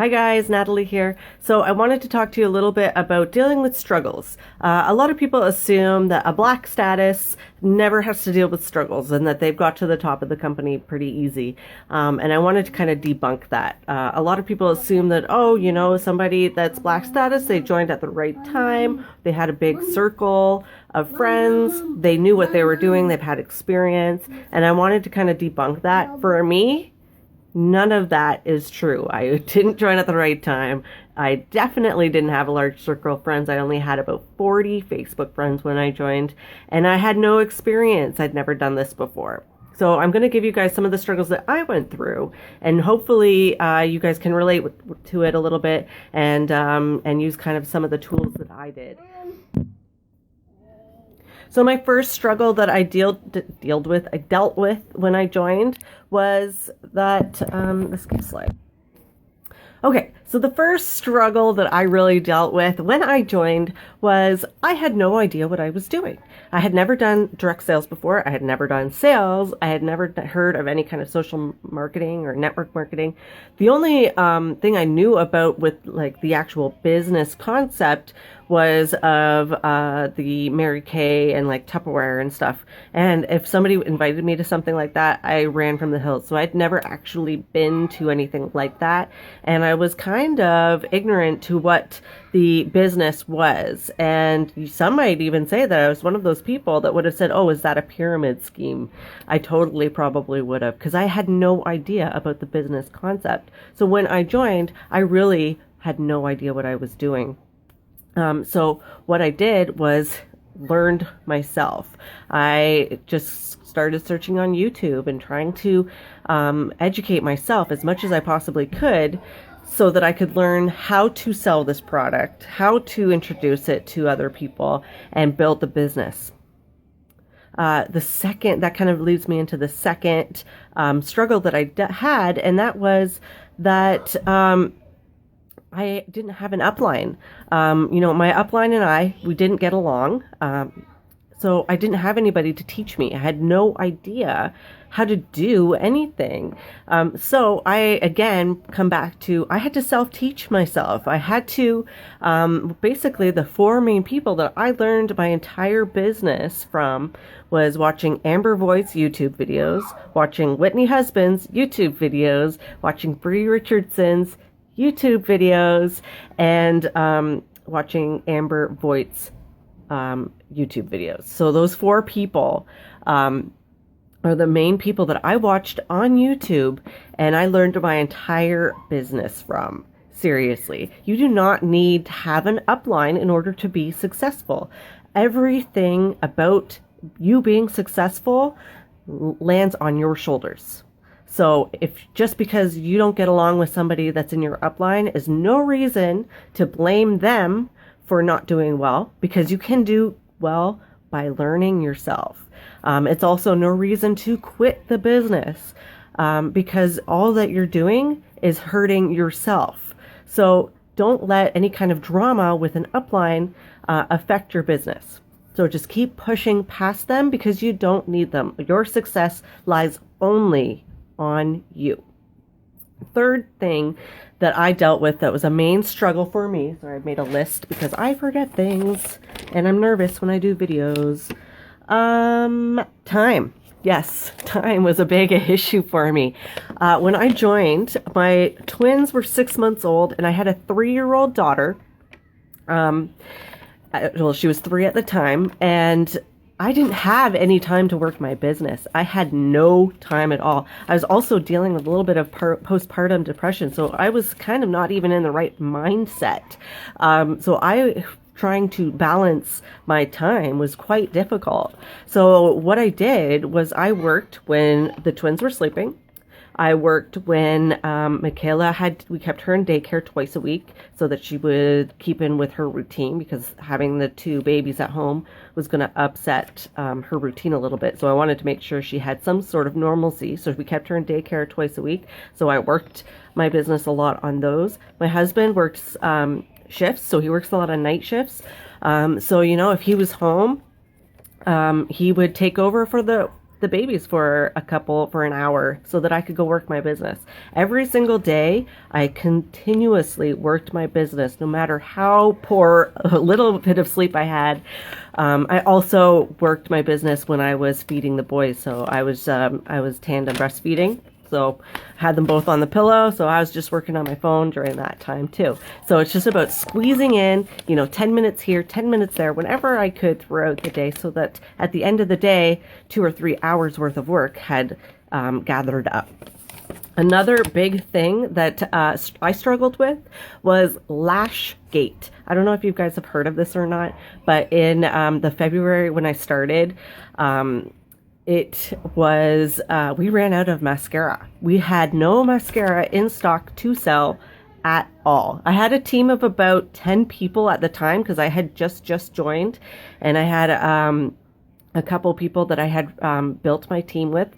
Hi guys, Natalie here. So I wanted to talk to you a little bit about dealing with struggles. A lot of people assume that a black status never has to deal with struggles and that they've got to the top of the company pretty easy. And I wanted to kind of debunk that. A lot of people assume that, somebody that's black status, they joined at the right time, they had a big circle of friends, they knew what they were doing, they've had experience, and I wanted to kind of debunk that. For me, none of that is true. I didn't join at the right time. I definitely didn't have a large circle of friends. I only had about 40 Facebook friends when I joined, and I had no experience. I'd never done this before. So I'm going to give you guys some of the struggles that I went through, and hopefully you guys can relate to it a little bit and use kind of some of the tools that I did. So my first struggle that I dealt with when I joined was that, this can slide. Okay, so the first struggle that I really dealt with when I joined was I had no idea what I was doing. I had never done direct sales before. I had never done sales. I had never heard of any kind of social marketing or network marketing. The only thing I knew about with like the actual business concept was of the Mary Kay and like Tupperware and stuff. And if somebody invited me to something like that, I ran from the hills. So I'd never actually been to anything like that. And I was kind of ignorant to what the business was. And some might even say that I was one of those people that would have said, oh, is that a pyramid scheme? I totally probably would have, because I had no idea about the business concept. So when I joined, I really had no idea what I was doing. So what I did was learned myself. I just started searching on YouTube and trying to educate myself as much as I possibly could so that I could learn how to sell this product, how to introduce it to other people, and build the business. That kind of leads me into the second struggle that I had, and that was that I didn't have an upline. My upline and we didn't get along. So I didn't have anybody to teach me. I had no idea how to do anything. So I, again, come back to, I had to self-teach myself. I had to, basically the four main people that I learned my entire business from was watching Amber Voigt's YouTube videos, watching Whitney Husband's YouTube videos, watching Bree Richardson's YouTube videos, and watching Amber Voigt's YouTube videos. So those four people are the main people that I watched on YouTube, and I learned my entire business from. Seriously, you do not need to have an upline in order to be successful. Everything about you being successful lands on your shoulders. So just because you don't get along with somebody that's in your upline is no reason to blame them for not doing well, because you can do well by learning yourself. It's also no reason to quit the business because all that you're doing is hurting yourself. So don't let any kind of drama with an upline affect your business. So just keep pushing past them because you don't need them. Your success lies only on you. Third thing that I dealt with that was a main struggle for me. Sorry, I made a list because I forget things and I'm nervous when I do videos. Time. Yes, time was a big issue for me. When I joined, my twins were 6 months old and I had a 3-year-old daughter. She was 3 at the time, and I didn't have any time to work my business. I had no time at all. I was also dealing with a little bit of postpartum depression, so I was kind of not even in the right mindset. Trying to balance my time was quite difficult. So what I did was I worked when the twins were sleeping. I worked when Michaela we kept her in daycare twice a week so that she would keep in with her routine, because having the 2 babies at home was going to upset her routine a little bit. So I wanted to make sure she had some sort of normalcy. So we kept her in daycare twice a week. So I worked my business a lot on those. My husband works shifts, so he works a lot of night shifts. So, if he was home, he would take over for the the babies for an hour so that I could go work my business. Every single day, I continuously worked my business, no matter how poor a little bit of sleep I had. I also worked my business when I was feeding the boys. So I was tandem breastfeeding. So I had them both on the pillow. So I was just working on my phone during that time too. So it's just about squeezing in, 10 minutes here, 10 minutes there, whenever I could throughout the day, so that at the end of the day, 2 or 3 hours worth of work had gathered up. Another big thing that I struggled with was lash gate. I don't know if you guys have heard of this or not, but in the February when I started, it was, we ran out of mascara. We had no mascara in stock to sell at all. I had a team of about 10 people at the time because I had just joined, and I had a couple people that I had built my team with.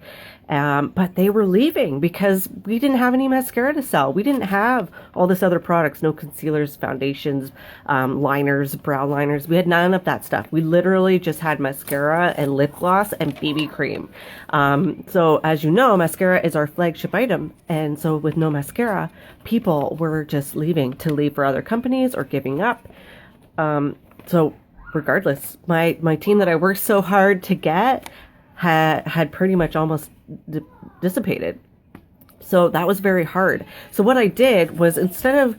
But they were leaving because we didn't have any mascara to sell. We didn't have all this other products, no concealers, foundations, liners, brow liners. We had none of that stuff. We literally just had mascara and lip gloss and BB cream. So as you know, mascara is our flagship item. And so with no mascara, people were just leaving for other companies or giving up. So regardless, my team that I worked so hard to get had pretty much almost dissipated. So that was very hard. So what I did was, instead of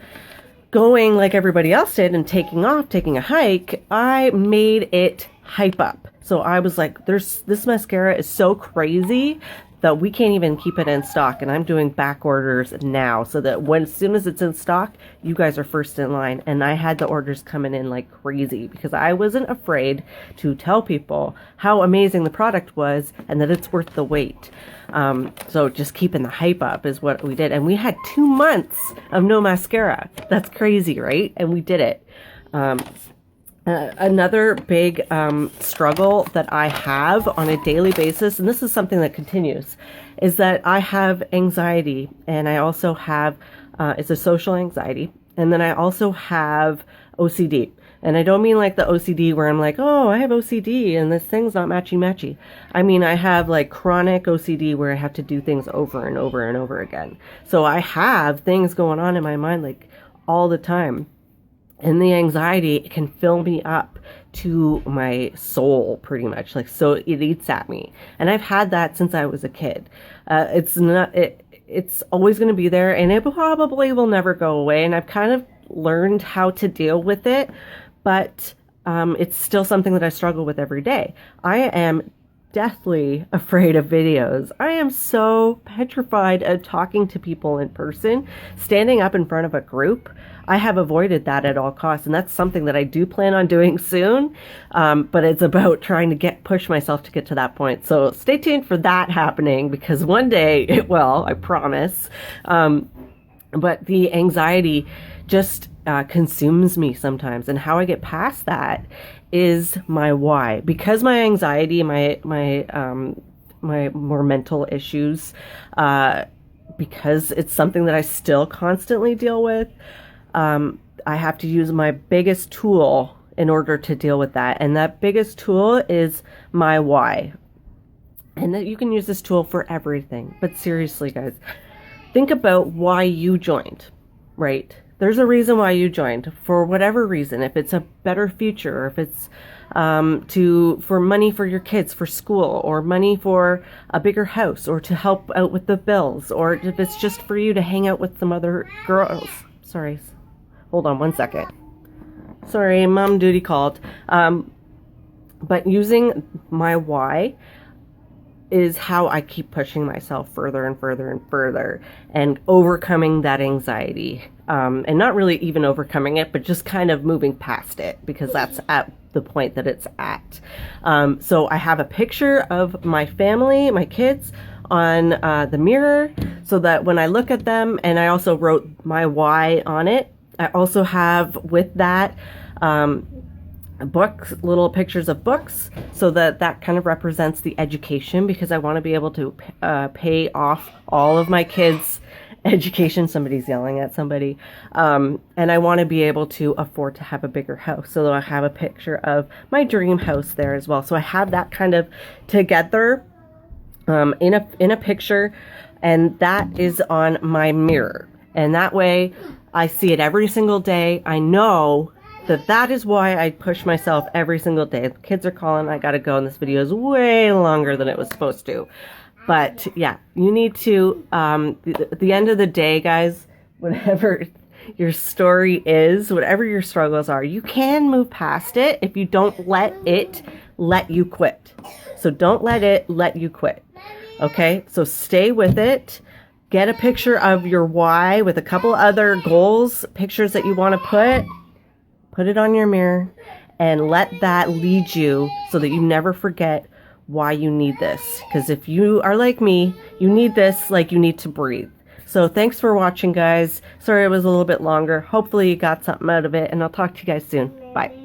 going like everybody else did and taking a hike, I made it hype up. So I was like, this mascara is so crazy that we can't even keep it in stock, and I'm doing back orders now so that as soon as it's in stock, you guys are first in line. And I had the orders coming in like crazy because I wasn't afraid to tell people how amazing the product was and that it's worth the wait. So just keeping the hype up is what we did. And we had 2 months of no mascara. That's crazy, right? And we did it. Another big struggle that I have on a daily basis, and this is something that continues, is that I have anxiety, and I also have, it's a social anxiety, and then I also have OCD. And I don't mean like the OCD where I'm like, oh, I have OCD and this thing's not matchy. I mean, I have like chronic OCD where I have to do things over and over and over again. So I have things going on in my mind like all the time. And the anxiety can fill me up to my soul pretty much. Like, so it eats at me. And I've had that since I was a kid. It's always going to be there, and it probably will never go away. And I've kind of learned how to deal with it, but it's still something that I struggle with every day. I am deathly afraid of videos. I am so petrified of talking to people in person, standing up in front of a group. I have avoided that at all costs, and that's something that I do plan on doing soon. But it's about trying to push myself to get to that point. So stay tuned for that happening, because one day it will, I promise. But the anxiety just consumes me sometimes, and how I get past that is my why. Because my anxiety, my more mental issues, because it's something that I still constantly deal with, I have to use my biggest tool in order to deal with that. And that biggest tool is my why. And that you can use this tool for everything. But seriously, guys, think about why you joined, right? There's a reason why you joined, for whatever reason. If it's a better future, or if it's for money for your kids for school, or money for a bigger house, or to help out with the bills, or if it's just for you to hang out with some other girls. Sorry, hold on one second. Sorry, mom duty called. But using my why is how I keep pushing myself further and further and further, and overcoming that anxiety. And not really even overcoming it, but just kind of moving past it, because that's at the point that it's at. So I have a picture of my family, my kids, on the mirror, so that when I look at them, and I also wrote my why on it. I also have with that books, little pictures of books, so that kind of represents the education, because I want to be able to pay off all of my kids' education. Somebody's yelling at somebody. And I want to be able to afford to have a bigger house. So I have a picture of my dream house there as well. So I have that kind of together. in a picture, and that is on my mirror. And that way I see it every single day. I know that that is why I push myself every single day. The kids are calling. I got to go, and this video is way longer than it was supposed to. But yeah, you need to, at the end of the day, guys, whatever your story is, whatever your struggles are, you can move past it if you don't let it let you quit. So don't let it let you quit. Okay, so stay with it. Get a picture of your why with a couple other goals, pictures that you want to put it on your mirror, and let that lead you so that you never forget why you need this. Because if you are like me, you need this like you need to breathe. So thanks for watching, guys. Sorry it was a little bit longer. Hopefully you got something out of it, and I'll talk to you guys soon. Bye.